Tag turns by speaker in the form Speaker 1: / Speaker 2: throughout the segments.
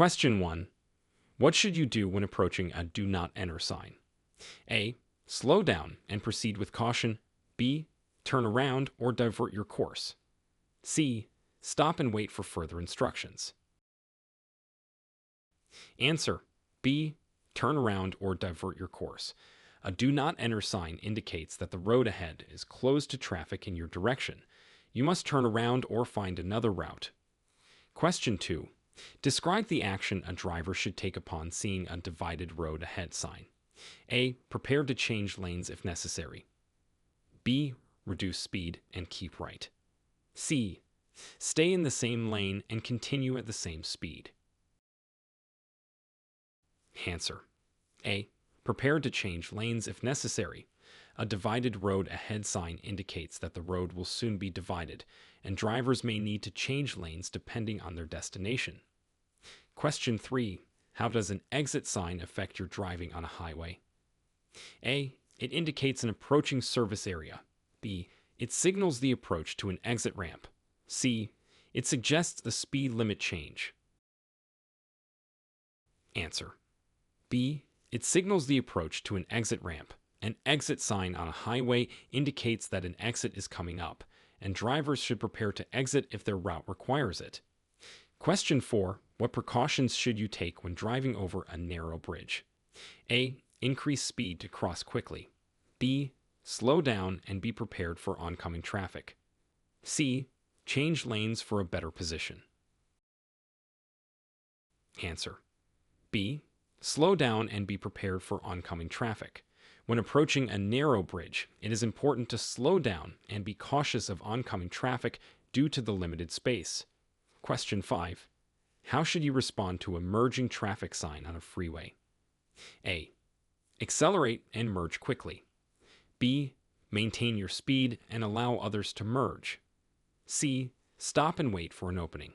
Speaker 1: Question 1. What should you do when approaching a do not enter sign? A. Slow down and proceed with caution. B. Turn around or divert your course. C. Stop and wait for further instructions. Answer. B. Turn around or divert your course. A do not enter sign indicates that the road ahead is closed to traffic in your direction. You must turn around or find another route. Question 2. Describe the action a driver should take upon seeing a divided road ahead sign. A. Prepare to change lanes if necessary. B. Reduce speed and keep right. C. Stay in the same lane and continue at the same speed. Answer. A. Prepare to change lanes if necessary. A divided road ahead sign indicates that the road will soon be divided, and drivers may need to change lanes depending on their destination. Question 3. How does an exit sign affect your driving on a highway? A. It indicates an approaching service area. B. It signals the approach to an exit ramp. C. It suggests the speed limit change. Answer. B. It signals the approach to an exit ramp. An exit sign on a highway indicates that an exit is coming up, and drivers should prepare to exit if their route requires it. Question 4. What precautions should you take when driving over a narrow bridge? A. Increase speed to cross quickly. B. Slow down and be prepared for oncoming traffic. C. Change lanes for a better position. Answer. B. Slow down and be prepared for oncoming traffic. When approaching a narrow bridge, it is important to slow down and be cautious of oncoming traffic due to the limited space. Question 5. How should you respond to a merging traffic sign on a freeway? A. Accelerate and merge quickly. B. Maintain your speed and allow others to merge. C. Stop and wait for an opening.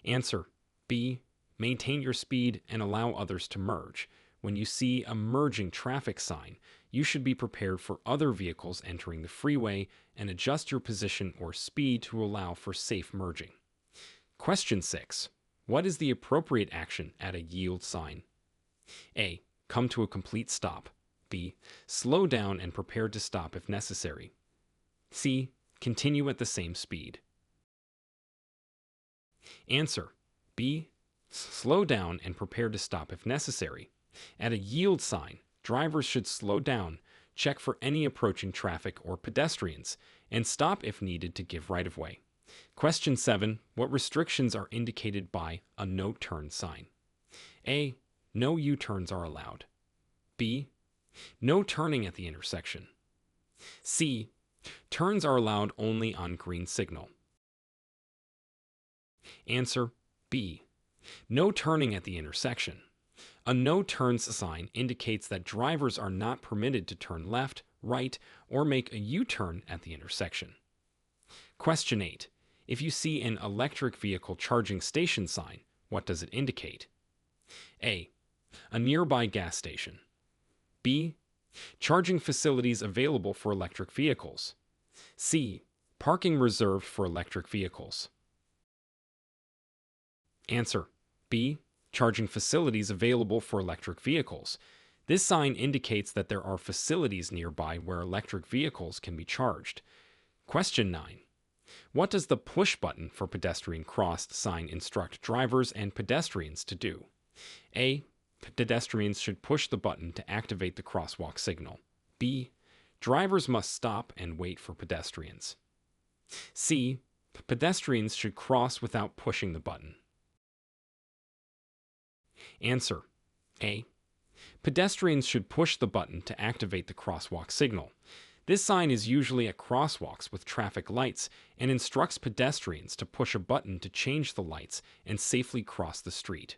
Speaker 1: Answer. B. Maintain your speed and allow others to merge. When you see a merging traffic sign, you should be prepared for other vehicles entering the freeway and adjust your position or speed to allow for safe merging. Question 6. What is the appropriate action at a yield sign? A. Come to a complete stop. B. Slow down and prepare to stop if necessary. C. Continue at the same speed. Answer. B. Slow down and prepare to stop if necessary. At a yield sign, drivers should slow down, check for any approaching traffic or pedestrians, and stop if needed to give right-of-way. Question 7. What restrictions are indicated by a no-turn sign? A. No U-turns are allowed. B. No turning at the intersection. C. Turns are allowed only on green signal. Answer. B. No turning at the intersection. A no-turns sign indicates that drivers are not permitted to turn left, right, or make a U-turn at the intersection. Question 8. If you see an electric vehicle charging station sign, what does it indicate? A. A nearby gas station. B. Charging facilities available for electric vehicles. C. Parking reserved for electric vehicles. Answer. B. Charging facilities available for electric vehicles. This sign indicates that there are facilities nearby where electric vehicles can be charged. Question 9. What does the push button for pedestrian crossed sign instruct drivers and pedestrians to do? A. Pedestrians should push the button to activate the crosswalk signal. B. Drivers must stop and wait for pedestrians. C. Pedestrians should cross without pushing the button. Answer. A. Pedestrians should push the button to activate the crosswalk signal. This sign is usually at crosswalks with traffic lights and instructs pedestrians to push a button to change the lights and safely cross the street.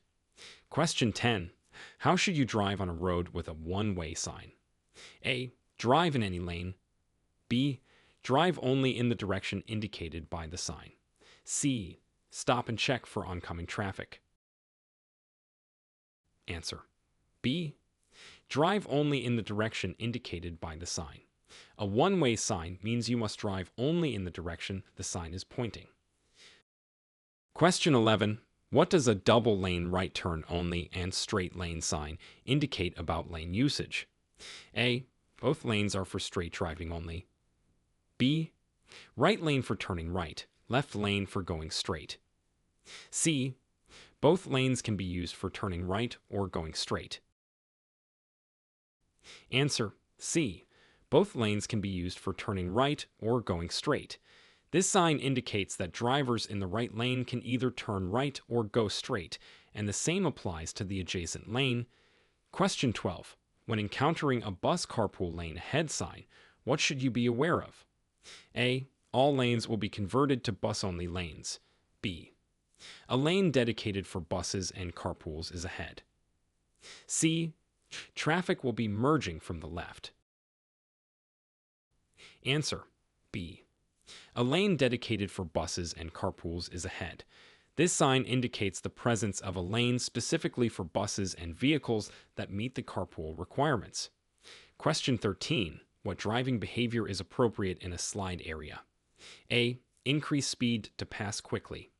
Speaker 1: Question 10. How should you drive on a road with a one-way sign? A. Drive in any lane. B. Drive only in the direction indicated by the sign. C. Stop and check for oncoming traffic. Answer. B. Drive only in the direction indicated by the sign. A one-way sign means you must drive only in the direction the sign is pointing. Question 11. What does a double lane right turn only and straight lane sign indicate about lane usage? A. Both lanes are for straight driving only. B. Right lane for turning right, left lane for going straight. C. Both lanes can be used for turning right or going straight. Answer C. Both lanes can be used for turning right or going straight. This sign indicates that drivers in the right lane can either turn right or go straight, and the same applies to the adjacent lane. Question 12. When encountering a bus carpool lane ahead sign, what should you be aware of? A. All lanes will be converted to bus-only lanes. B. A lane dedicated for buses and carpools is ahead. C. Traffic will be merging from the left. Answer B. A lane dedicated for buses and carpools is ahead. This sign indicates the presence of a lane specifically for buses and vehicles that meet the carpool requirements. Question 13. What driving behavior is appropriate in a slide area? A. Increase speed to pass quickly.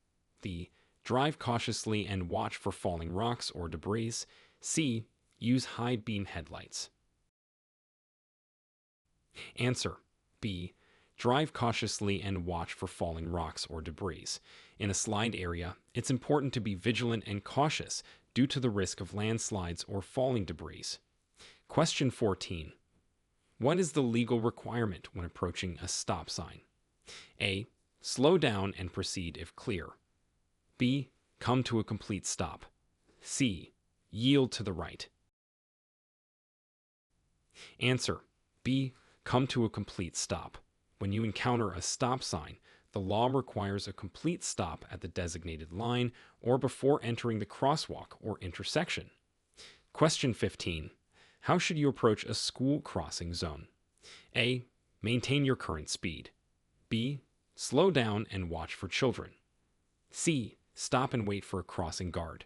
Speaker 1: B. Drive cautiously and watch for falling rocks or debris. C. Use high beam headlights. Answer B. Drive cautiously and watch for falling rocks or debris. In a slide area, it's important to be vigilant and cautious due to the risk of landslides or falling debris. Question 14. What is the legal requirement when approaching a stop sign? A. Slow down and proceed if clear. B. Come to a complete stop. C. Yield to the right. Answer B. Come to a complete stop. When you encounter a stop sign, the law requires a complete stop at the designated line or before entering the crosswalk or intersection. Question 15. How should you approach a school crossing zone? A. Maintain your current speed. B. Slow down and watch for children. C. Stop and wait for a crossing guard.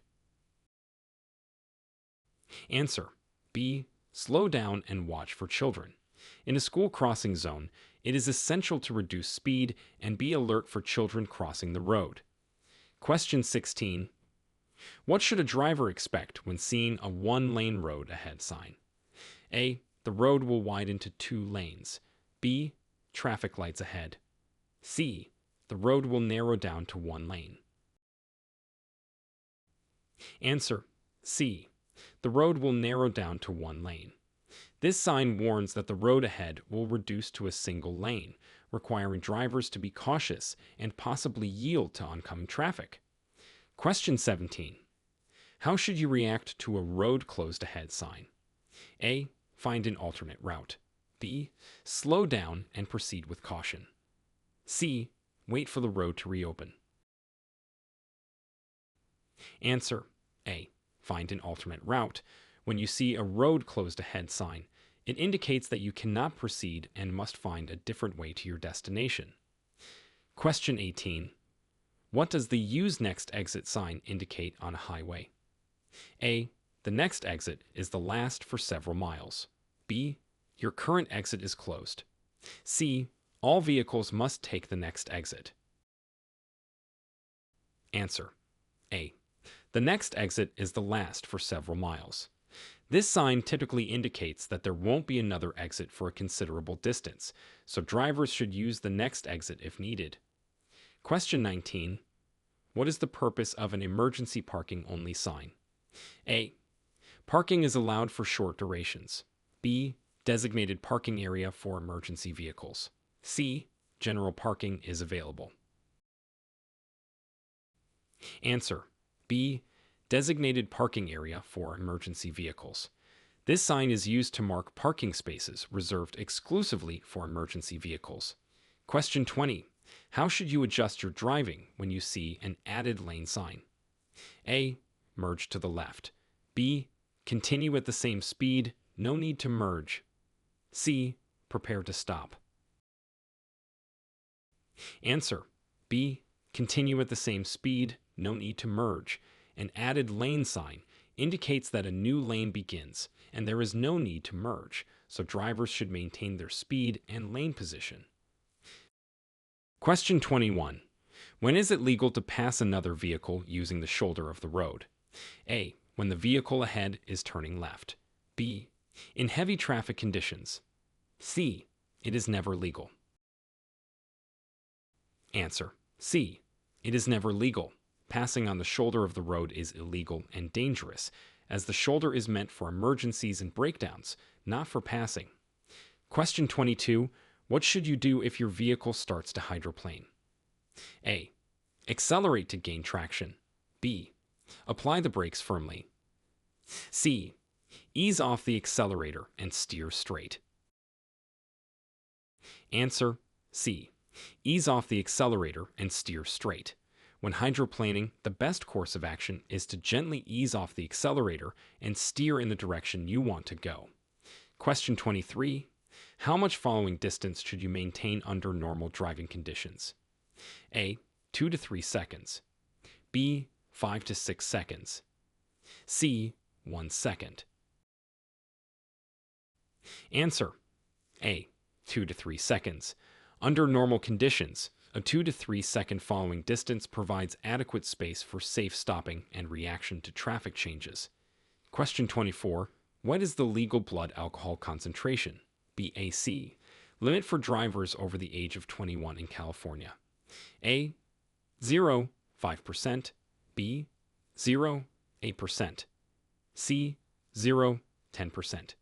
Speaker 1: Answer B. Slow down and watch for children. In a school crossing zone, it is essential to reduce speed and be alert for children crossing the road. Question 16. What should a driver expect when seeing a one-lane road ahead sign? A. The road will widen to 2 lanes. B. Traffic lights ahead. C. The road will narrow down to 1 lane. Answer C. The road will narrow down to 1 lane. This sign warns that the road ahead will reduce to a single lane, requiring drivers to be cautious and possibly yield to oncoming traffic. Question 17. How should you react to a road closed ahead sign? A. Find an alternate route. B. Slow down and proceed with caution. C. Wait for the road to reopen. Answer A. Find an alternate route. When you see a road closed ahead sign, it indicates that you cannot proceed and must find a different way to your destination. Question 18. What does the Use Next Exit sign indicate on a highway? A. The next exit is the last for several miles. B. Your current exit is closed. C. All vehicles must take the next exit. Answer A. The next exit is the last for several miles. This sign typically indicates that there won't be another exit for a considerable distance, so drivers should use the next exit if needed. Question 19. What is the purpose of an emergency parking only sign? A. Parking is allowed for short durations. B. Designated parking area for emergency vehicles. C. General parking is available. Answer B. Designated parking area for emergency vehicles. This sign is used to mark parking spaces reserved exclusively for emergency vehicles. Question 20. How should you adjust your driving when you see an added lane sign? A. Merge to the left. B. Continue at the same speed. No need to merge. C. Prepare to stop. Answer B. Continue at the same speed. No need to merge. An added lane sign indicates that a new lane begins, and there is no need to merge, so drivers should maintain their speed and lane position. Question 21. When is it legal to pass another vehicle using the shoulder of the road? A. When the vehicle ahead is turning left. B. In heavy traffic conditions. C. It is never legal. Answer. C. It is never legal. Passing on the shoulder of the road is illegal and dangerous, as the shoulder is meant for emergencies and breakdowns, not for passing. Question 22. What should you do if your vehicle starts to hydroplane? A. Accelerate to gain traction. B. Apply the brakes firmly. C. Ease off the accelerator and steer straight. Answer. C. Ease off the accelerator and steer straight. When hydroplaning, the best course of action is to gently ease off the accelerator and steer in the direction you want to go. Question 23. How much following distance should you maintain under normal driving conditions? A. 2 to 3 seconds. B. 5 to 6 seconds. C. 1 second. Answer. A. 2 to 3 seconds. Under normal conditions, a 2 to 3 second following distance provides adequate space for safe stopping and reaction to traffic changes. Question 24. What is the legal blood alcohol concentration? BAC. Limit for drivers over the age of 21 in California. A. 0, 5%. B. 0, 8%. C. 0, 10%.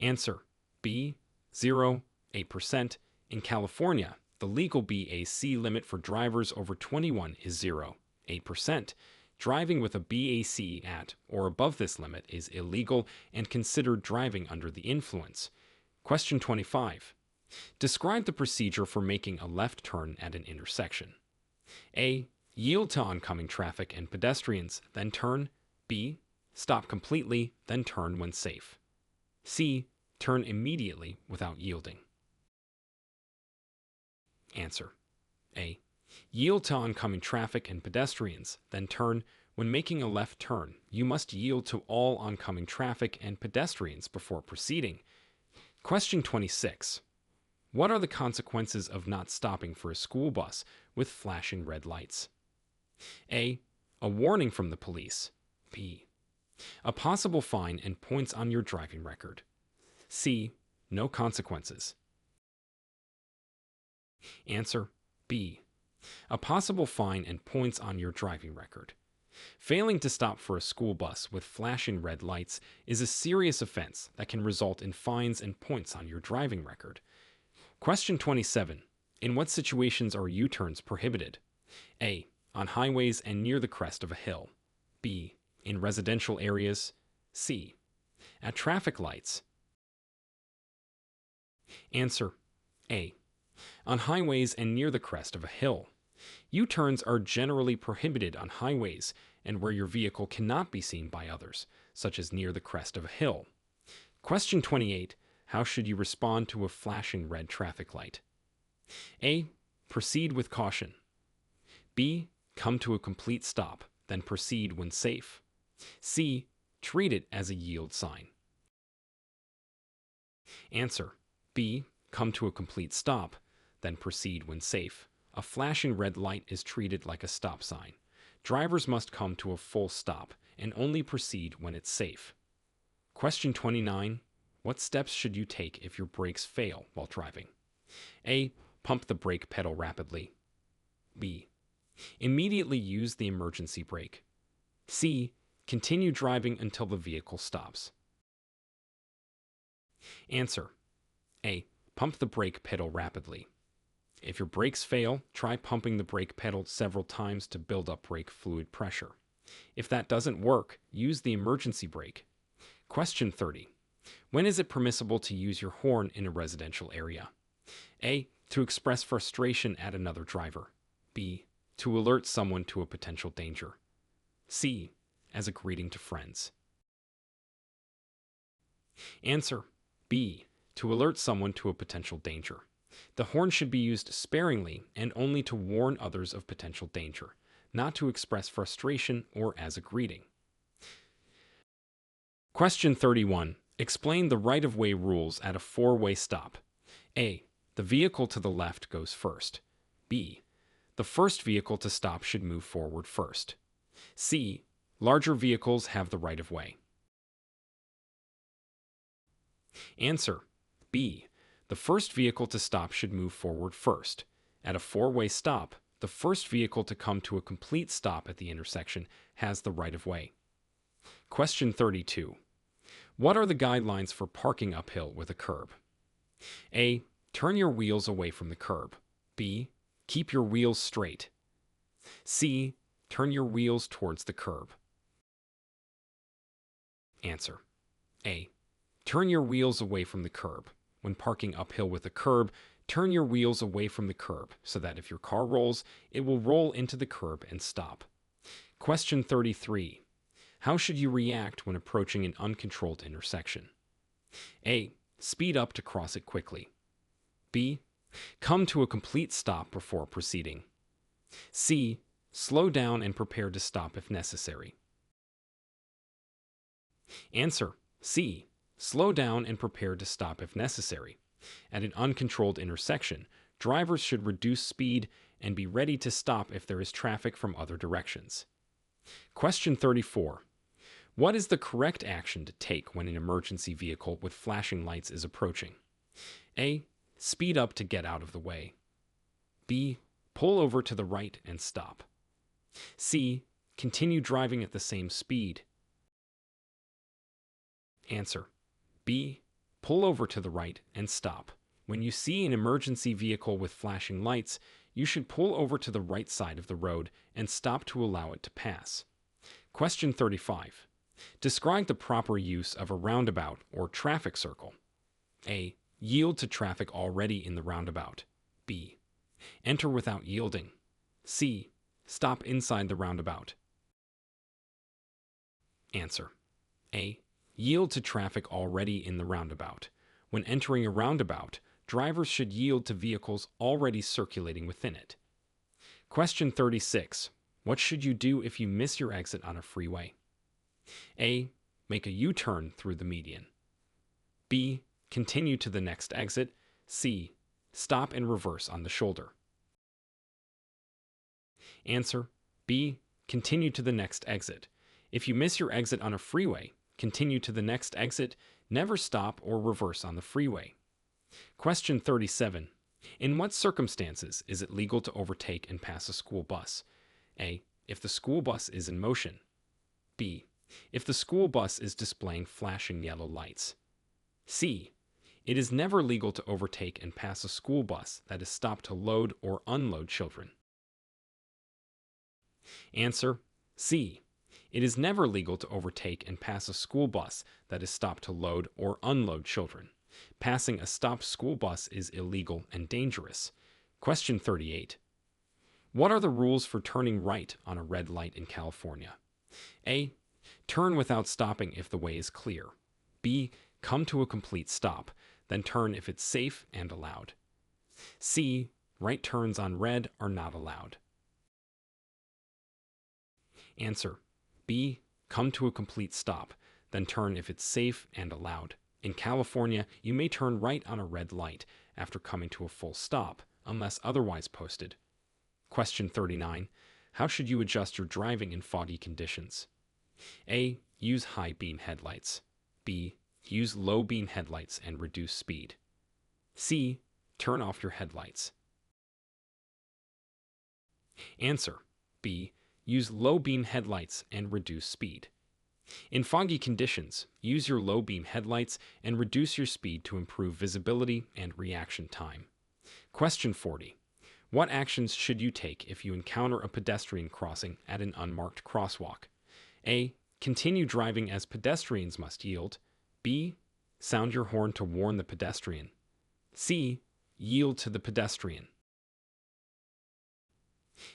Speaker 1: Answer. B. 0, 8%. In California, the legal BAC limit for drivers over 21 is 0, 8%. Driving with a BAC at or above this limit is illegal and considered driving under the influence. Question 25. Describe the procedure for making a left turn at an intersection. A. Yield to oncoming traffic and pedestrians, then turn. B. Stop completely, then turn when safe. C. Turn immediately without yielding. Answer. A. Yield to oncoming traffic and pedestrians, then turn. When making a left turn, you must yield to all oncoming traffic and pedestrians before proceeding. Question 26. What are the consequences of not stopping for a school bus with flashing red lights? A. A warning from the police. B. A possible fine and points on your driving record. C. No consequences. Answer. B. A possible fine and points on your driving record. Failing to stop for a school bus with flashing red lights is a serious offense that can result in fines and points on your driving record. Question 27. In what situations are U-turns prohibited? A. On highways and near the crest of a hill. B. In residential areas. C. At traffic lights. Answer. A. On highways and near the crest of a hill. U-turns are generally prohibited on highways and where your vehicle cannot be seen by others, such as near the crest of a hill. Question 28. How should you respond to a flashing red traffic light? A. Proceed with caution. B. Come to a complete stop, then proceed when safe. C. Treat it as a yield sign. Answer. B. Come to a complete stop, then proceed when safe. A flashing red light is treated like a stop sign. Drivers must come to a full stop and only proceed when it's safe. Question 29. What steps should you take if your brakes fail while driving? A. Pump the brake pedal rapidly. B. Immediately use the emergency brake. C. Continue driving until the vehicle stops. Answer. A. Pump the brake pedal rapidly. If your brakes fail, try pumping the brake pedal several times to build up brake fluid pressure. If that doesn't work, use the emergency brake. Question 30. When is it permissible to use your horn in a residential area? A. To express frustration at another driver. B. To alert someone to a potential danger. C. As a greeting to friends. Answer. B. To alert someone to a potential danger. The horn should be used sparingly and only to warn others of potential danger, not to express frustration or as a greeting. Question 31. Explain the right-of-way rules at a four-way stop. A. The vehicle to the left goes first. B. The first vehicle to stop should move forward first. C. Larger vehicles have the right of way. Answer: B. The first vehicle to stop should move forward first. At a four-way stop, the first vehicle to come to a complete stop at the intersection has the right of way. Question 32. What are the guidelines for parking uphill with a curb? A. Turn your wheels away from the curb. B. Keep your wheels straight. C. Turn your wheels towards the curb. Answer: A. Turn your wheels away from the curb. When parking uphill with a curb, turn your wheels away from the curb so that if your car rolls, it will roll into the curb and stop. Question 33. How should you react when approaching an uncontrolled intersection? A. Speed up to cross it quickly. B. Come to a complete stop before proceeding. C. Slow down and prepare to stop if necessary. Answer: C. Slow down and prepare to stop if necessary. At an uncontrolled intersection, drivers should reduce speed and be ready to stop if there is traffic from other directions. Question 34. What is the correct action to take when an emergency vehicle with flashing lights is approaching? A. Speed up to get out of the way. B. Pull over to the right and stop. C. Continue driving at the same speed. Answer: B. Pull over to the right and stop. When you see an emergency vehicle with flashing lights, you should pull over to the right side of the road and stop to allow it to pass. Question 35. Describe the proper use of a roundabout or traffic circle. A. Yield to traffic already in the roundabout. B. Enter without yielding. C. Stop inside the roundabout. Answer: A. Yield to traffic already in the roundabout. When entering a roundabout, drivers should yield to vehicles already circulating within it. Question 36. What should you do if you miss your exit on a freeway? A. Make a U-turn through the median. B. Continue to the next exit. C. Stop and reverse on the shoulder. Answer: B. Continue to the next exit. If you miss your exit on a freeway, continue to the next exit. Never stop or reverse on the freeway. Question 37. In what circumstances is it legal to overtake and pass a school bus? A. If the school bus is in motion. B. If the school bus is displaying flashing yellow lights. C. It is never legal to overtake and pass a school bus that is stopped to load or unload children. Answer: C. It is never legal to overtake and pass a school bus that is stopped to load or unload children. Passing a stopped school bus is illegal and dangerous. Question 38. What are the rules for turning right on a red light in California? A. Turn without stopping if the way is clear. B. Come to a complete stop, then turn if it's safe and allowed. C. Right turns on red are not allowed. Answer: B. Come to a complete stop, then turn if it's safe and allowed. In California, you may turn right on a red light after coming to a full stop, unless otherwise posted. Question 39. How should you adjust your driving in foggy conditions? A. Use high beam headlights. B. Use low beam headlights and reduce speed. C. Turn off your headlights. Answer: B. Use low beam headlights and reduce speed. In foggy conditions, use your low beam headlights and reduce your speed to improve visibility and reaction time. Question 40. What actions should you take if you encounter a pedestrian crossing at an unmarked crosswalk? A. Continue driving as pedestrians must yield. B. Sound your horn to warn the pedestrian. C. Yield to the pedestrian.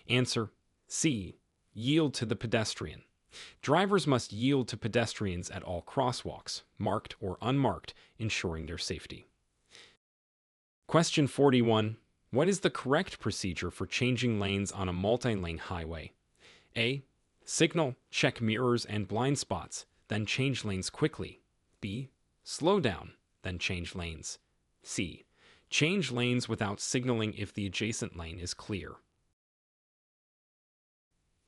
Speaker 1: Answer: C. Yield to the pedestrian. Drivers must yield to pedestrians at all crosswalks, marked or unmarked, ensuring their safety. Question 41. What is the correct procedure for changing lanes on a multi-lane highway? A. Signal, check mirrors and blind spots, then change lanes quickly. B. Slow down, then change lanes. C. Change lanes without signaling if the adjacent lane is clear.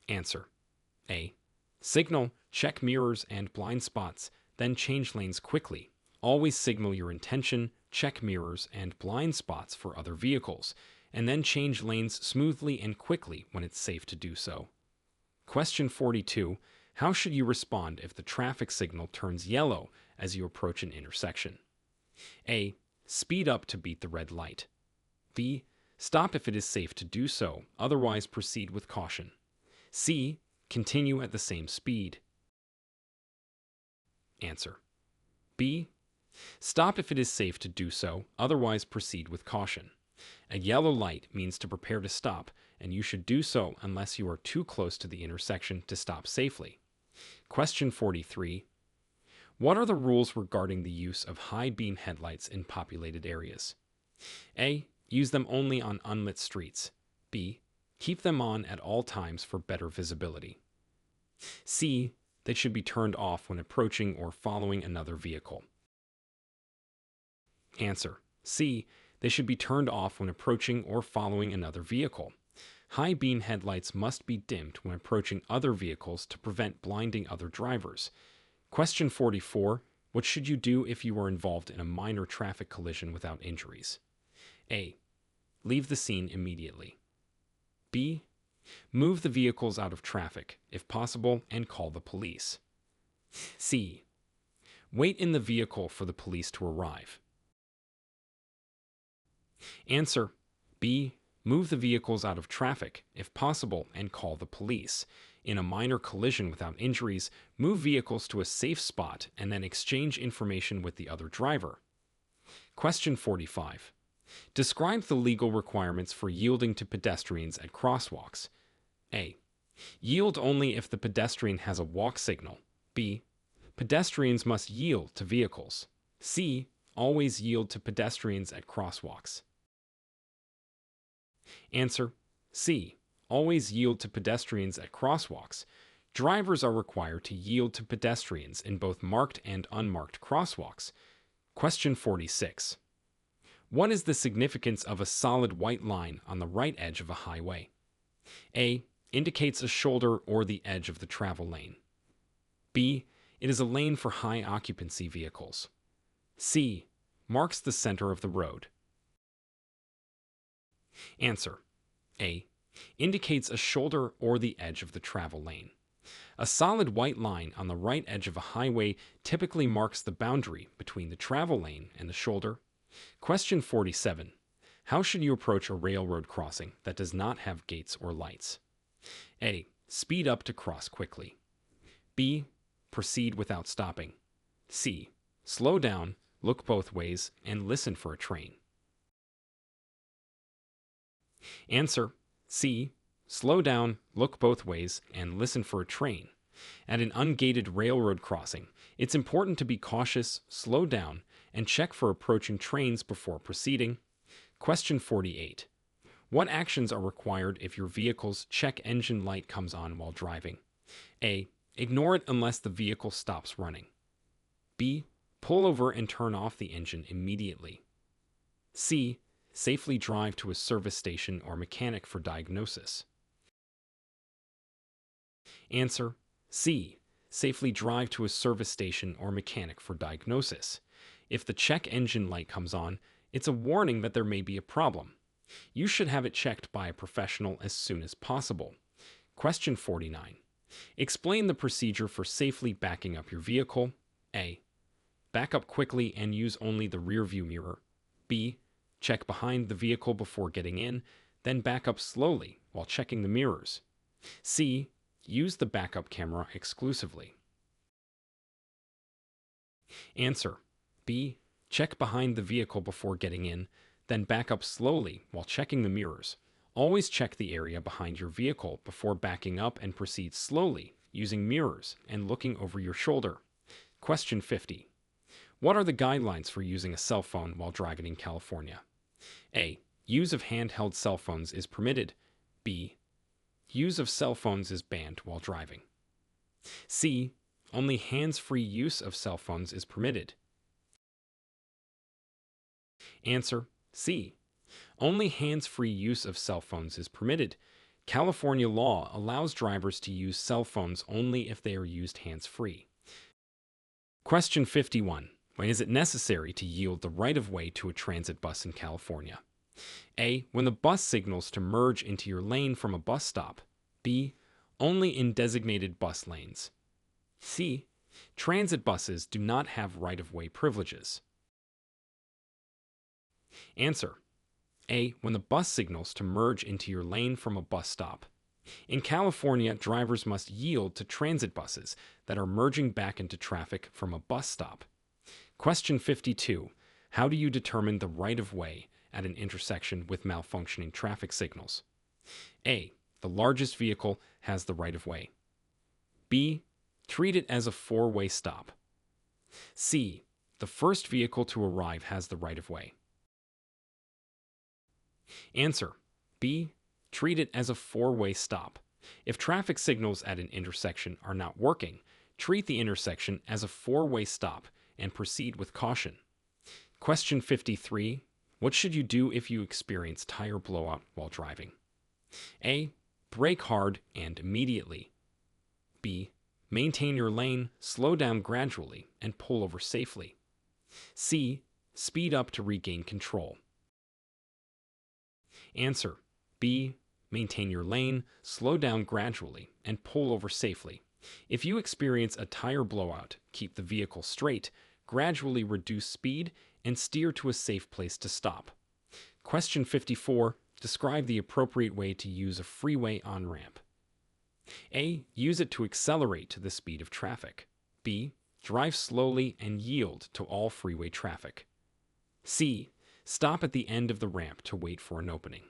Speaker 1: Answer: A. Signal, check mirrors and blind spots, then change lanes quickly. Always signal your intention, check mirrors and blind spots for other vehicles, and then change lanes smoothly and quickly when it's safe to do so. Question 42. How should you respond if the traffic signal turns yellow as you approach an intersection? A. Speed up to beat the red light. B. Stop if it is safe to do so, otherwise proceed with caution. C. Continue at the same speed. Answer: B. Stop if it is safe to do so, otherwise proceed with caution. A yellow light means to prepare to stop, and you should do so unless you are too close to the intersection to stop safely. Question 43. What are the rules regarding the use of high beam headlights in populated areas? A. Use them only on unlit streets. B. Keep them on at all times for better visibility. C. They should be turned off when approaching or following another vehicle. Answer: C. They should be turned off when approaching or following another vehicle. High beam headlights must be dimmed when approaching other vehicles to prevent blinding other drivers. Question 44. What should you do if you are involved in a minor traffic collision without injuries? A. Leave the scene immediately. B. Move the vehicles out of traffic, if possible, and call the police. C. Wait in the vehicle for the police to arrive. Answer: B. Move the vehicles out of traffic, if possible, and call the police. In a minor collision without injuries, move vehicles to a safe spot and then exchange information with the other driver. Question 45. Describe the legal requirements for yielding to pedestrians at crosswalks. A. Yield only if the pedestrian has a walk signal. B. Pedestrians must yield to vehicles. C. Always yield to pedestrians at crosswalks. Answer: C. Always yield to pedestrians at crosswalks. Drivers are required to yield to pedestrians in both marked and unmarked crosswalks. Question 46. What is the significance of a solid white line on the right edge of a highway? A. Indicates a shoulder or the edge of the travel lane. B. It is a lane for high occupancy vehicles. C. Marks the center of the road. Answer: A. Indicates a shoulder or the edge of the travel lane. A solid white line on the right edge of a highway typically marks the boundary between the travel lane and the shoulder. Question 47. How should you approach a railroad crossing that does not have gates or lights? A. Speed up to cross quickly. B. Proceed without stopping. C. Slow down, look both ways, and listen for a train. Answer: C. Slow down, look both ways, and listen for a train. At an ungated railroad crossing, it's important to be cautious, slow down, and check for approaching trains before proceeding. Question 48. What actions are required if your vehicle's check engine light comes on while driving? A. Ignore it unless the vehicle stops running. B. Pull over and turn off the engine immediately. C. Safely drive to a service station or mechanic for diagnosis. Answer: C. Safely drive to a service station or mechanic for diagnosis. If the check engine light comes on, it's a warning that there may be a problem. You should have it checked by a professional as soon as possible. Question 49. Explain the procedure for safely backing up your vehicle. A. Back up quickly and use only the rear view mirror. B. Check behind the vehicle before getting in, then back up slowly while checking the mirrors. C. Use the backup camera exclusively. Answer: B. Check behind the vehicle before getting in, then back up slowly while checking the mirrors. Always check the area behind your vehicle before backing up and proceed slowly, using mirrors and looking over your shoulder. Question 50. What are the guidelines for using a cell phone while driving in California? A. Use of handheld cell phones is permitted. B. Use of cell phones is banned while driving. C. Only hands-free use of cell phones is permitted. Answer: C. Only hands-free use of cell phones is permitted. California law allows drivers to use cell phones only if they are used hands-free. Question 51. When is it necessary to yield the right-of-way to a transit bus in California? A. When the bus signals to merge into your lane from a bus stop. B. Only in designated bus lanes. C. Transit buses do not have right-of-way privileges. Answer. A. When the bus signals to merge into your lane from a bus stop. In California, drivers must yield to transit buses that are merging back into traffic from a bus stop. Question 52. How do you determine the right-of-way at an intersection with malfunctioning traffic signals? A. The largest vehicle has the right-of-way. B. Treat it as a four-way stop. C. The first vehicle to arrive has the right-of-way. Answer. B. Treat it as a four-way stop. If traffic signals at an intersection are not working, treat the intersection as a four-way stop and proceed with caution. Question 53. What should you do if you experience tire blowout while driving? A. Brake hard and immediately. B. Maintain your lane, slow down gradually, and pull over safely. C. Speed up to regain control. Answer. B. Maintain your lane, slow down gradually, and pull over safely. If you experience a tire blowout, keep the vehicle straight, gradually reduce speed, and steer to a safe place to stop. Question 54. Describe the appropriate way to use a freeway on-ramp. A. Use it to accelerate to the speed of traffic. B. Drive slowly and yield to all freeway traffic. C. Stop at the end of the ramp to wait for an opening.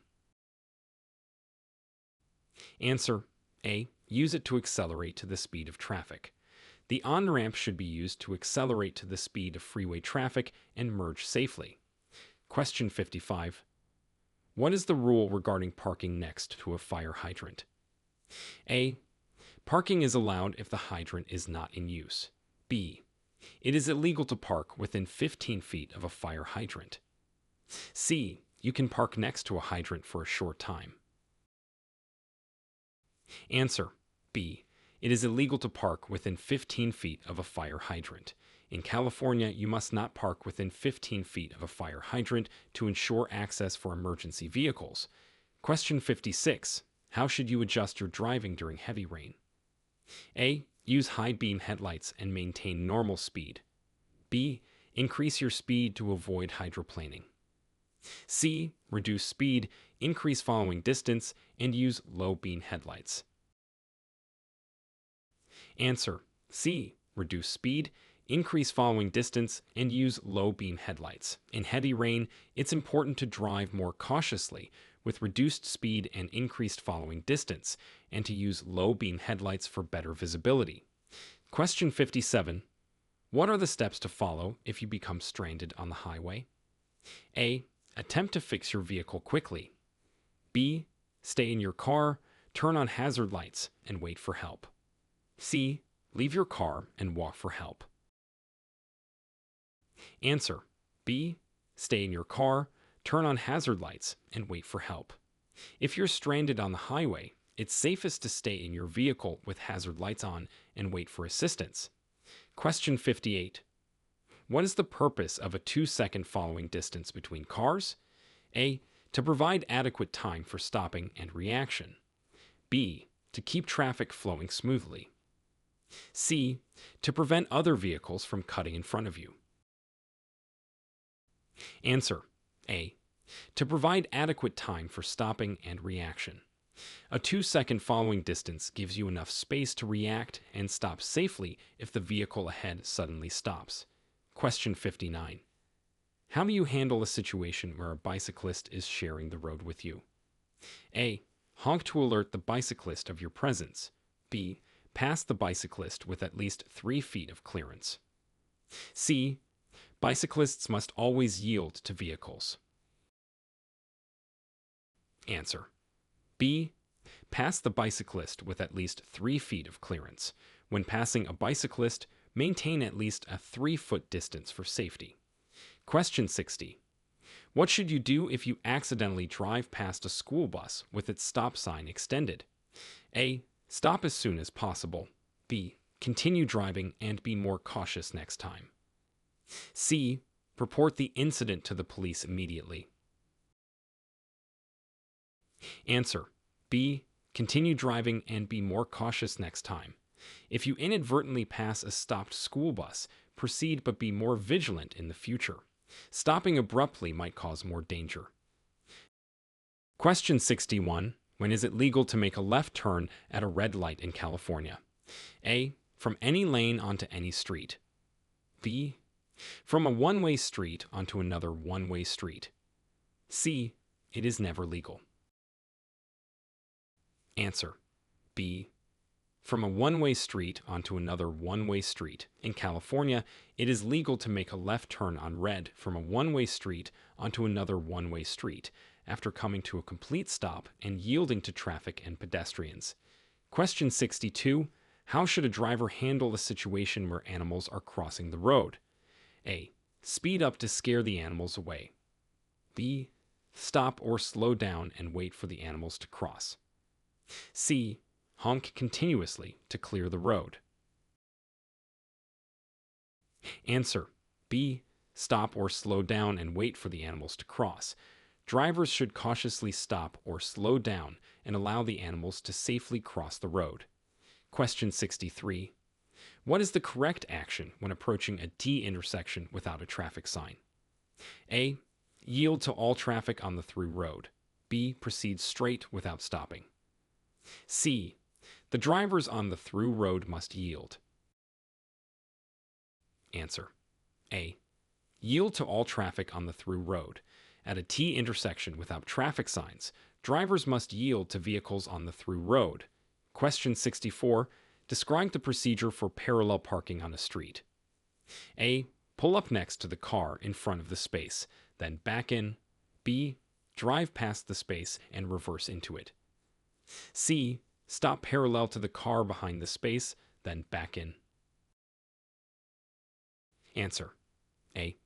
Speaker 1: Answer. A. Use it to accelerate to the speed of traffic. The on-ramp should be used to accelerate to the speed of freeway traffic and merge safely. Question 55. What is the rule regarding parking next to a fire hydrant? A. Parking is allowed if the hydrant is not in use. B. It is illegal to park within 15 feet of a fire hydrant. C. You can park next to a hydrant for a short time. Answer. B. It is illegal to park within 15 feet of a fire hydrant. In California, you must not park within 15 feet of a fire hydrant to ensure access for emergency vehicles. Question 56. How should you adjust your driving during heavy rain? A. Use high beam headlights and maintain normal speed. B. Increase your speed to avoid hydroplaning. C. Reduce speed, increase following distance, and use low beam headlights. Answer. C. Reduce speed, increase following distance, and use low beam headlights. In heavy rain, it's important to drive more cautiously with reduced speed and increased following distance, and to use low beam headlights for better visibility. Question 57. What are the steps to follow if you become stranded on the highway? A. Attempt to fix your vehicle quickly. B. Stay in your car, turn on hazard lights, and wait for help. C. Leave your car and walk for help. Answer. B. Stay in your car, turn on hazard lights, and wait for help. If you're stranded on the highway, it's safest to stay in your vehicle with hazard lights on and wait for assistance. Question 58. What is the purpose of a 2-second following distance between cars? A. To provide adequate time for stopping and reaction. B. To keep traffic flowing smoothly. C. To prevent other vehicles from cutting in front of you. Answer. A. To provide adequate time for stopping and reaction. A 2-second following distance gives you enough space to react and stop safely if the vehicle ahead suddenly stops. Question 59. How do you handle a situation where a bicyclist is sharing the road with you? A. Honk to alert the bicyclist of your presence. B. Pass the bicyclist with at least 3 feet of clearance. C. Bicyclists must always yield to vehicles. Answer. B. Pass the bicyclist with at least 3 feet of clearance. When passing a bicyclist, maintain at least a 3-foot distance for safety. Question 60. What should you do if you accidentally drive past a school bus with its stop sign extended? A. Stop as soon as possible. B. Continue driving and be more cautious next time. C. Report the incident to the police immediately. Answer. B. Continue driving and be more cautious next time. If you inadvertently pass a stopped school bus, proceed but be more vigilant in the future. Stopping abruptly might cause more danger. Question 61. When is it legal to make a left turn at a red light in California? A. From any lane onto any street. B. From a one-way street onto another one-way street. C. It is never legal. Answer. B. From a one-way street onto another one-way street. In California, it is legal to make a left turn on red from a one-way street onto another one-way street after coming to a complete stop and yielding to traffic and pedestrians. Question 62. How should a driver handle a situation where animals are crossing the road? A. Speed up to scare the animals away. B. Stop or slow down and wait for the animals to cross. C. Honk continuously to clear the road. Answer. B. Stop or slow down and wait for the animals to cross. Drivers should cautiously stop or slow down and allow the animals to safely cross the road. Question 63. What is the correct action when approaching a T intersection without a traffic sign? A. Yield to all traffic on the through road. B. Proceed straight without stopping. C. The drivers on the through road must yield. Answer. A. Yield to all traffic on the through road. At a T intersection without traffic signs, drivers must yield to vehicles on the through road. Question 64. Describe the procedure for parallel parking on a street. A. Pull up next to the car in front of the space, then back in. B. Drive past the space and reverse into it. C. Stop parallel to the car behind the space, then back in. Answer. A.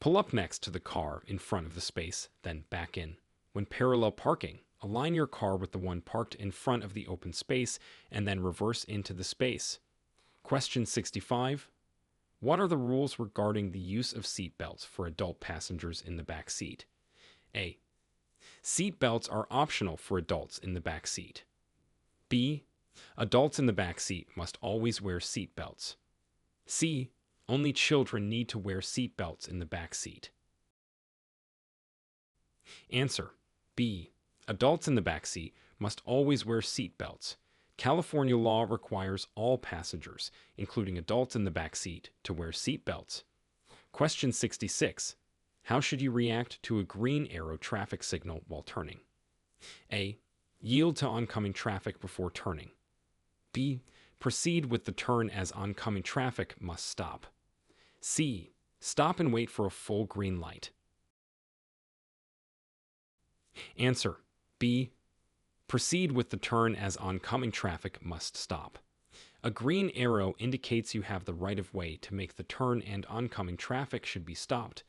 Speaker 1: Pull up next to the car in front of the space, then back in. When parallel parking, align your car with the one parked in front of the open space and then reverse into the space. Question 65. What are the rules regarding the use of seat belts for adult passengers in the back seat? A. Seat belts are optional for adults in the back seat. B. Adults in the back seat must always wear seat belts. C. Only children need to wear seat belts in the back seat. Answer. B. Adults in the back seat must always wear seat belts. California law requires all passengers, including adults in the back seat, to wear seat belts. Question 66. How should you react to a green arrow traffic signal while turning? A. Yield to oncoming traffic before turning. B. Proceed with the turn as oncoming traffic must stop. C. Stop and wait for a full green light. Answer. B. Proceed with the turn as oncoming traffic must stop. A green arrow indicates you have the right of way to make the turn and oncoming traffic should be stopped.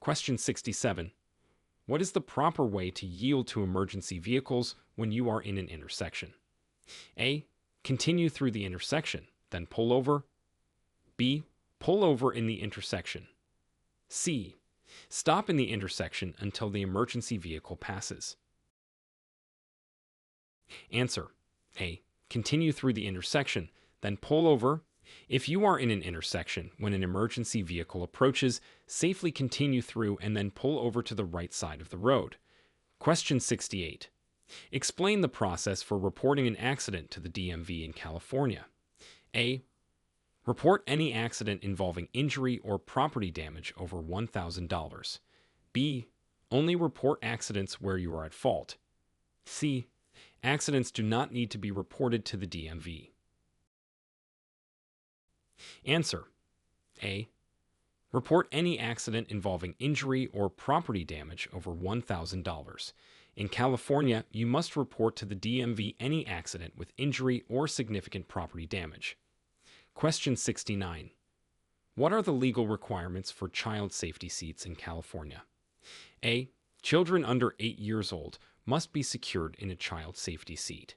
Speaker 1: Question 67. What is the proper way to yield to emergency vehicles when you are in an intersection? A. Continue through the intersection, then pull over. B. Pull over in the intersection. C. Stop in the intersection until the emergency vehicle passes. Answer. A. Continue through the intersection, then pull over. If you are in an intersection when an emergency vehicle approaches, safely continue through and then pull over to the right side of the road. Question 68. Explain the process for reporting an accident to the DMV in California. A. Report any accident involving injury or property damage over $1,000. B. Only report accidents where you are at fault. C. Accidents do not need to be reported to the DMV. Answer. A. Report any accident involving injury or property damage over $1,000. In California, you must report to the DMV any accident with injury or significant property damage. Question 69. What are the legal requirements for child safety seats in California? A. Children under 8 years old must be secured in a child safety seat.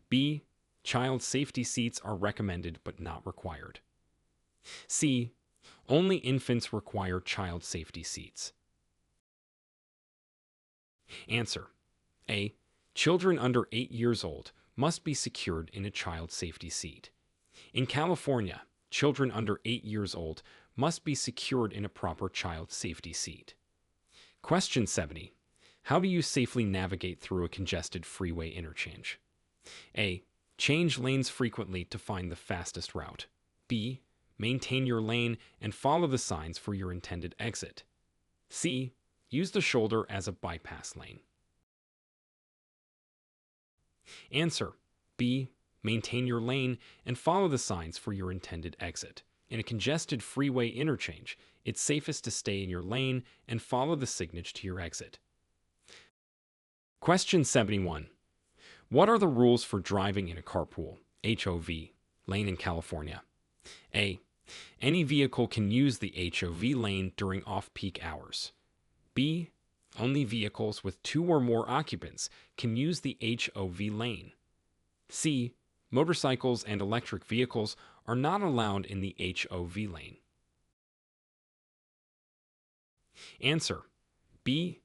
Speaker 1: B. Child safety seats are recommended but not required. C. Only infants require child safety seats. Answer. A. Children under 8 years old must be secured in a child safety seat. In California, children under 8 years old must be secured in a proper child safety seat. Question 70. How do you safely navigate through a congested freeway interchange? A. Change lanes frequently to find the fastest route. B. Maintain your lane and follow the signs for your intended exit. C. Use the shoulder as a bypass lane. Answer. B. Maintain your lane and follow the signs for your intended exit. In a congested freeway interchange, it's safest to stay in your lane and follow the signage to your exit. Question 71. What are the rules for driving in a carpool (HOV) lane in California? A. Any vehicle can use the HOV lane during off-peak hours. B. Only vehicles with 2 or more occupants can use the HOV lane. C. Motorcycles and electric vehicles are not allowed in the HOV lane. Answer. B.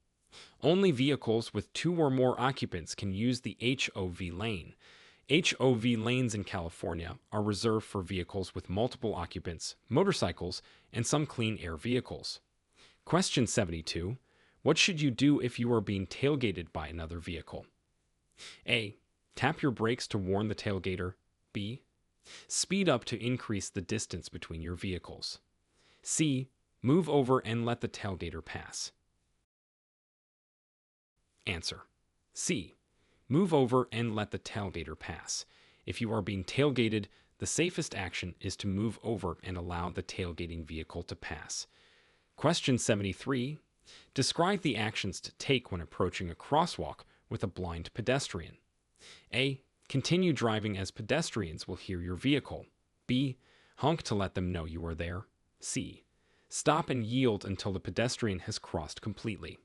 Speaker 1: Only vehicles with 2 or more occupants can use the HOV lane. HOV lanes in California are reserved for vehicles with multiple occupants, motorcycles, and some clean air vehicles. Question 72. What should you do if you are being tailgated by another vehicle? A. Tap your brakes to warn the tailgater. B. Speed up to increase the distance between your vehicles. C. Move over and let the tailgater pass. Answer. C. Move over and let the tailgater pass. If you are being tailgated, the safest action is to move over and allow the tailgating vehicle to pass. Question 73. Describe the actions to take when approaching a crosswalk with a blind pedestrian. A. Continue driving as pedestrians will hear your vehicle. B. Honk to let them know you are there. C. Stop and yield until the pedestrian has crossed completely.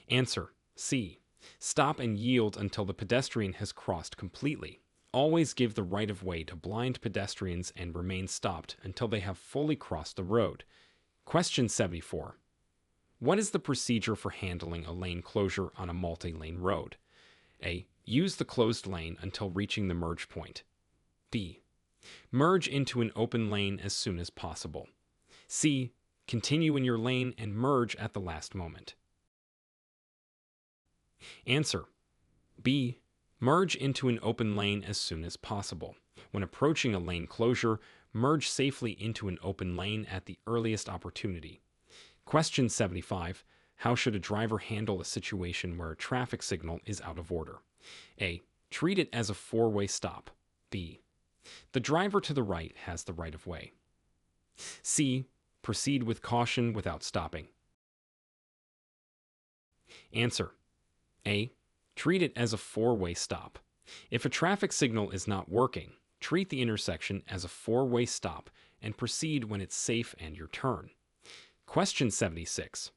Speaker 1: Answer. C. Stop and yield until the pedestrian has crossed completely. Always give the right of way to blind pedestrians and remain stopped until they have fully crossed the road. Question 74. What is the procedure for handling a lane closure on a multi-lane road? A. Use the closed lane until reaching the merge point. B. Merge into an open lane as soon as possible. C. Continue in your lane and merge at the last moment. Answer. B. Merge into an open lane as soon as possible. When approaching a lane closure, merge safely into an open lane at the earliest opportunity. Question 75. How should a driver handle a situation where a traffic signal is out of order? A. Treat it as a 4-way stop. B. The driver to the right has the right of way. C. Proceed with caution without stopping. Answer. A. Treat it as a 4-way stop. If a traffic signal is not working, treat the intersection as a 4-way stop and proceed when it's safe and your turn. Question 76.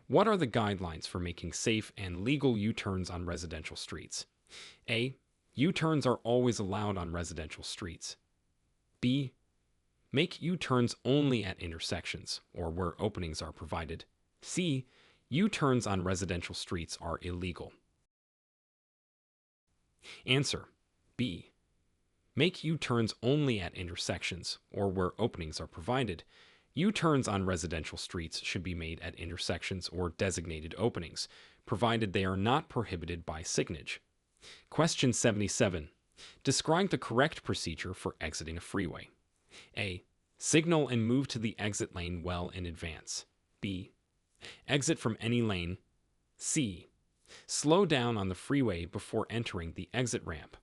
Speaker 1: What are the guidelines for making safe and legal U-turns on residential streets? A. U-turns are always allowed on residential streets. B. Make U-turns only at intersections or where openings are provided. C. U-turns on residential streets are illegal. Answer. B. Make U-turns only at intersections or where openings are provided. U-turns on residential streets should be made at intersections or designated openings, provided they are not prohibited by signage. Question 77. Describe the correct procedure for exiting a freeway. A. Signal and move to the exit lane well in advance. B. Exit from any lane. C. Slow down on the freeway before entering the exit ramp.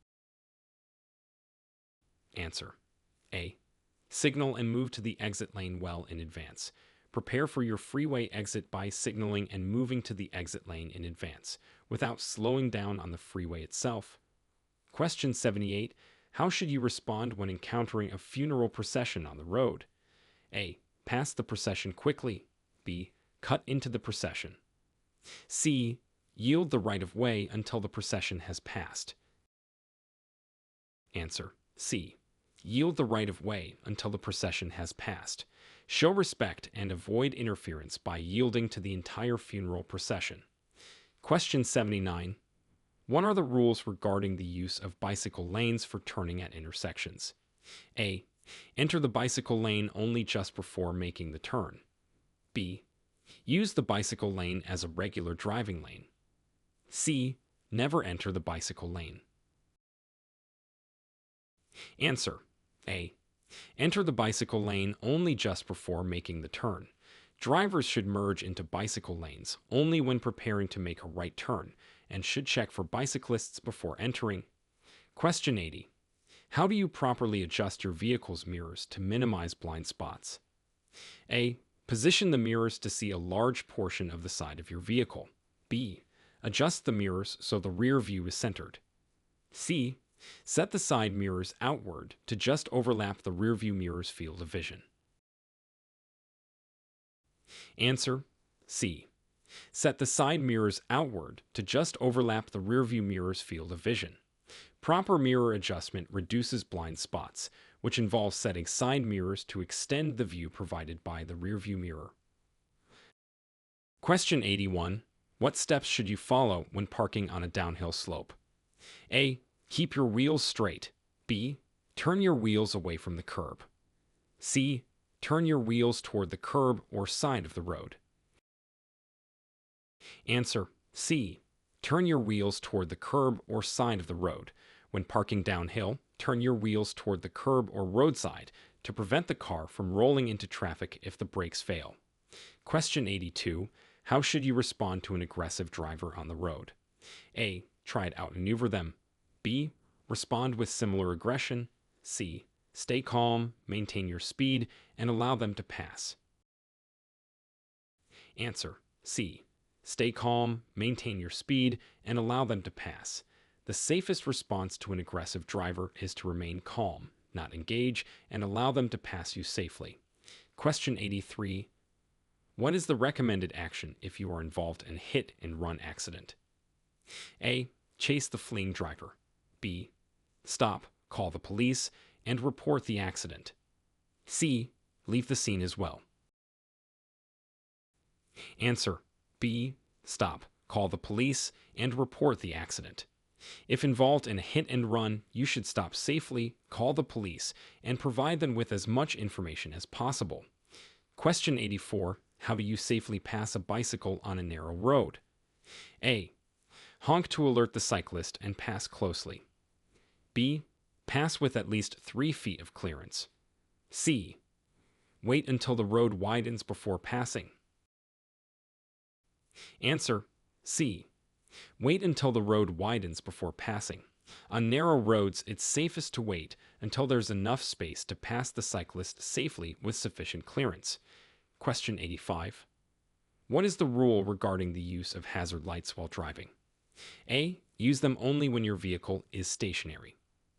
Speaker 1: Answer. A. Signal and move to the exit lane well in advance. Prepare for your freeway exit by signaling and moving to the exit lane in advance, without slowing down on the freeway itself. Question 78. How should you respond when encountering a funeral procession on the road? A. Pass the procession quickly. B. Cut into the procession. C. Yield the right of way until the procession has passed. Answer: C. Yield the right of way until the procession has passed. Show respect and avoid interference by yielding to the entire funeral procession. Question 79. What are the rules regarding the use of bicycle lanes for turning at intersections? A. Enter the bicycle lane only just before making the turn. B. Use the bicycle lane as a regular driving lane. C. Never enter the bicycle lane. Answer: A. Enter the bicycle lane only just before making the turn. Drivers should merge into bicycle lanes only when preparing to make a right turn and should check for bicyclists before entering. Question 80. How do you properly adjust your vehicle's mirrors to minimize blind spots? A. Position the mirrors to see a large portion of the side of your vehicle. B. Adjust the mirrors so the rear view is centered. C. Set the side mirrors outward to just overlap the rearview mirror's field of vision. Answer: C. Set the side mirrors outward to just overlap the rearview mirror's field of vision. Proper mirror adjustment reduces blind spots, which involves setting side mirrors to extend the view provided by the rearview mirror. Question 81. What steps should you follow when parking on a downhill slope? A. Keep your wheels straight. B. Turn your wheels away from the curb. C. Turn your wheels toward the curb or side of the road. Answer: C. Turn your wheels toward the curb or side of the road. When parking downhill, turn your wheels toward the curb or roadside to prevent the car from rolling into traffic if the brakes fail. Question 82. How should you respond to an aggressive driver on the road? A. Try to outmaneuver them. B. Respond with similar aggression. C. Stay calm, maintain your speed, and allow them to pass. Answer: C. Stay calm, maintain your speed, and allow them to pass. The safest response to an aggressive driver is to remain calm, not engage, and allow them to pass you safely. Question 83. What is the recommended action if you are involved in a hit-and-run accident? A. Chase the fleeing driver. B. Stop, call the police, and report the accident. C. Leave the scene as well. Answer: B. Stop, call the police, and report the accident. If involved in a hit and run, you should stop safely, call the police, and provide them with as much information as possible. Question 84. How do you safely pass a bicycle on a narrow road? A. Honk to alert the cyclist and pass closely. B. Pass with at least 3 feet of clearance. C. Wait until the road widens before passing. Answer: C. Wait until the road widens before passing. On narrow roads, it's safest to wait until there's enough space to pass the cyclist safely with sufficient clearance. Question 85. What is the rule regarding the use of hazard lights while driving? A. Use them only when your vehicle is stationary.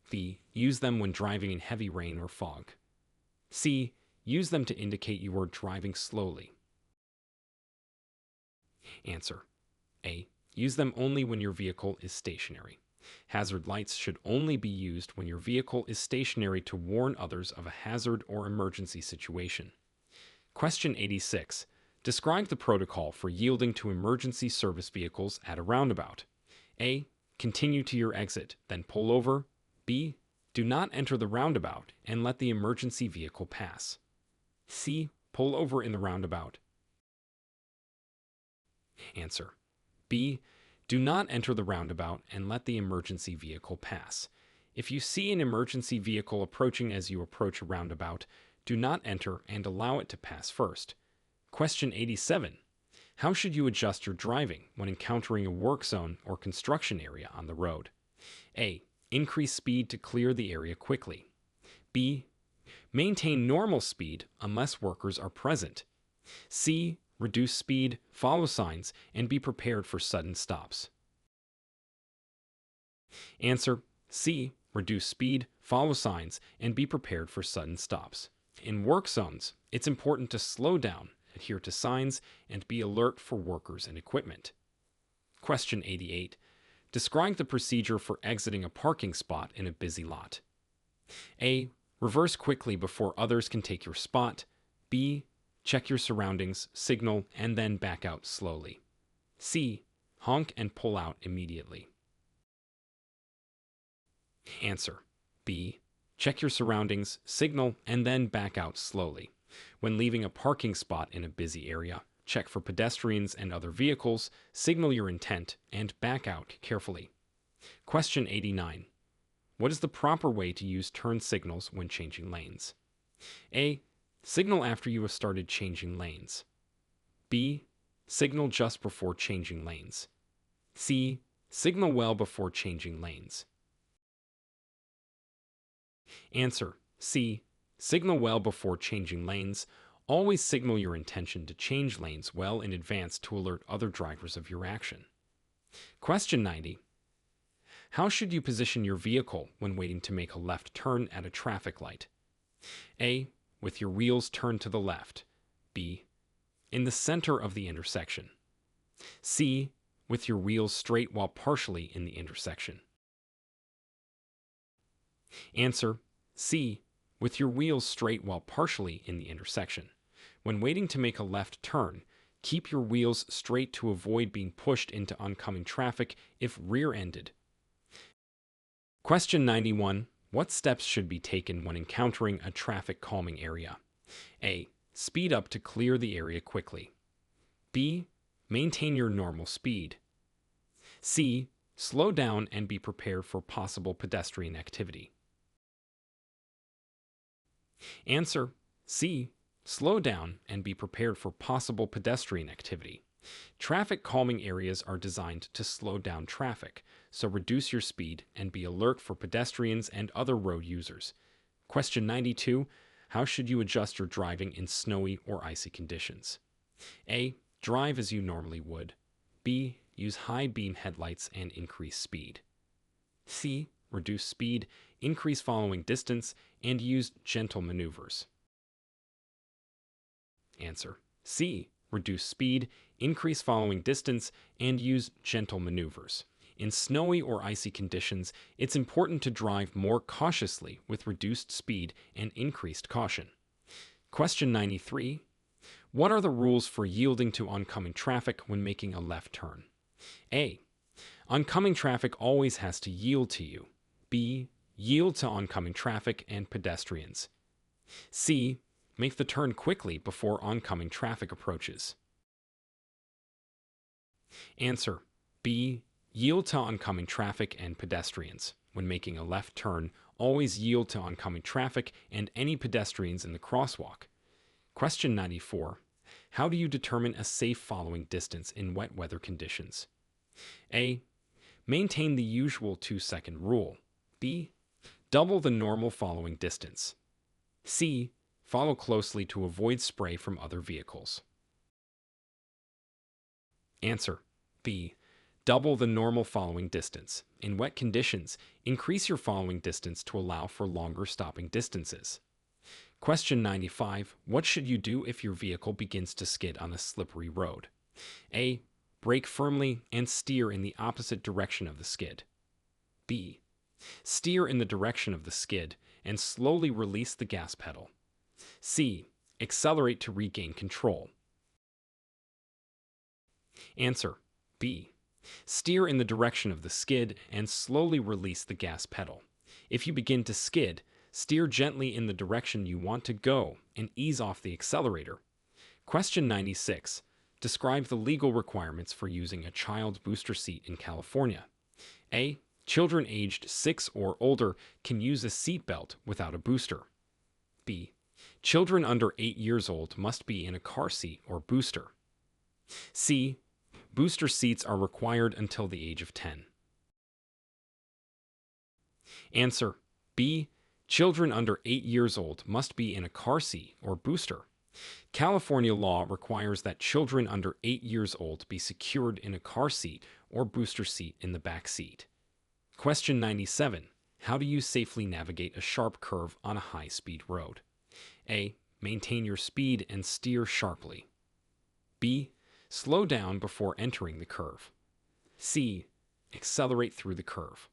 Speaker 1: B. Use them when driving in heavy rain or fog. C. Use them to indicate you are driving slowly. Answer: A. Use them only when your vehicle is stationary. Hazard lights should only be used when your vehicle is stationary to warn others of a hazard or emergency situation. Question 86. Describe the protocol for yielding to emergency service vehicles at a roundabout. A. Continue to your exit, then pull over. B. Do not enter the roundabout and let the emergency vehicle pass. C. Pull over in the roundabout. Answer: B. Do not enter the roundabout and let the emergency vehicle pass. If you see an emergency vehicle approaching as you approach a roundabout, do not enter and allow it to pass first. Question 87. How should you adjust your driving when encountering a work zone or construction area on the road? A. Increase speed to clear the area quickly. B. Maintain normal speed unless workers are present. C. Reduce speed, follow signs, and be prepared for sudden stops. Answer: C. Reduce speed, follow signs, and be prepared for sudden stops. In work zones, it's important to slow down, adhere to signs, and be alert for workers and equipment. Question 88. Describe the procedure for exiting a parking spot in a busy lot. A. Reverse quickly before others can take your spot. B. Check your surroundings, signal, and then back out slowly. C. Honk and pull out immediately. Answer. B. Check your surroundings, signal, and then back out slowly. When leaving a parking spot in a busy area, check for pedestrians and other vehicles, signal your intent, and back out carefully. Question 89. What is the proper way to use turn signals when changing lanes? A. Signal after you have started changing lanes. B. Signal just before changing lanes. C. Signal well before changing lanes. Answer. C. Signal well before changing lanes. Always signal your intention to change lanes well in advance to alert other drivers of your action. Question 90. How should you position your vehicle when waiting to make a left turn at a traffic light? A. With your wheels turned to the left. B. In the center of the intersection. C. With your wheels straight while partially in the intersection. Answer. C. With your wheels straight while partially in the intersection. When waiting to make a left turn, keep your wheels straight to avoid being pushed into oncoming traffic if rear-ended. Question 91. What steps should be taken when encountering a traffic calming area? A. Speed up to clear the area quickly. B. Maintain your normal speed. C. Slow down and be prepared for possible pedestrian activity. Answer. C. Slow down and be prepared for possible pedestrian activity. Traffic calming areas are designed to slow down traffic, so reduce your speed and be alert for pedestrians and other road users. Question 92. How should you adjust your driving in snowy or icy conditions? A. Drive as you normally would. B. Use high beam headlights and increase speed. C. Reduce speed, increase following distance, and use gentle maneuvers. Answer. C. Reduce speed, increase following distance, and use gentle maneuvers. In snowy or icy conditions, it's important to drive more cautiously with reduced speed and increased caution. Question 93. What are the rules for yielding to oncoming traffic when making a left turn? A. Oncoming traffic always has to yield to you. B. Yield to oncoming traffic and pedestrians. C. Make the turn quickly before oncoming traffic approaches. Answer. B. Yield to oncoming traffic and pedestrians. When making a left turn, always yield to oncoming traffic and any pedestrians in the crosswalk. Question 94. How do you determine a safe following distance in wet weather conditions? A. Maintain the usual 2-second rule. B. Double the normal following distance. C. Follow closely to avoid spray from other vehicles. Answer. B. Double the normal following distance. In wet conditions, increase your following distance to allow for longer stopping distances. Question 95. What should you do if your vehicle begins to skid on a slippery road? A. Brake firmly and steer in the opposite direction of the skid. B. Steer in the direction of the skid and slowly release the gas pedal. C. Accelerate to regain control. Answer. B. Steer in the direction of the skid and slowly release the gas pedal. If you begin to skid, steer gently in the direction you want to go and ease off the accelerator. Question 96. Describe the legal requirements for using a child booster seat in California. A. Children aged 6 or older can use a seat belt without a booster. B. Children under 8 years old must be in a car seat or booster. C. Booster seats are required until the age of 10. Answer. B. Children under 8 years old must be in a car seat or booster. California law requires that children under 8 years old be secured in a car seat or booster seat in the back seat. Question 97. How do you safely navigate a sharp curve on a high-speed road? A. Maintain your speed and steer sharply. B. Slow down before entering the curve. C. Accelerate through the curve.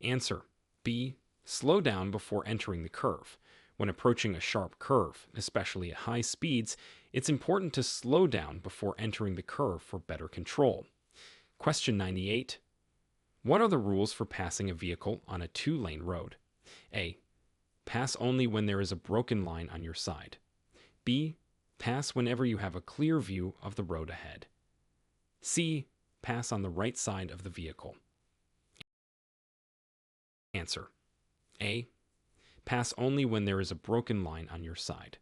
Speaker 1: Answer: B. Slow down before entering the curve. When approaching a sharp curve, especially at high speeds, it's important to slow down before entering the curve for better control. Question 98. What are the rules for passing a vehicle on a two-lane road? A. Pass only when there is a broken line on your side. B. Pass whenever you have a clear view of the road ahead. C. Pass on the right side of the vehicle. Answer: A. Pass only when there is a broken line on your side.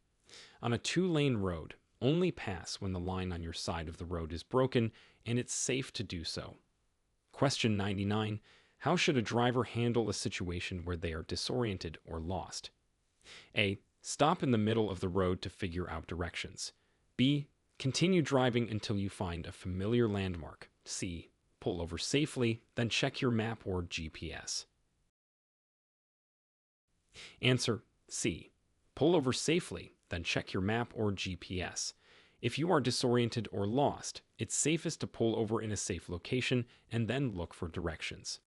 Speaker 1: On a two-lane road, only pass when the line on your side of the road is broken and it's safe to do so. Question 99. How should a driver handle a situation where they are disoriented or lost? A. Stop in the middle of the road to figure out directions. B. Continue driving until you find a familiar landmark. C. Pull over safely, then check your map or GPS. Answer: C. Pull over safely, then check your map or GPS. If you are disoriented or lost, it's safest to pull over in a safe location and then look for directions.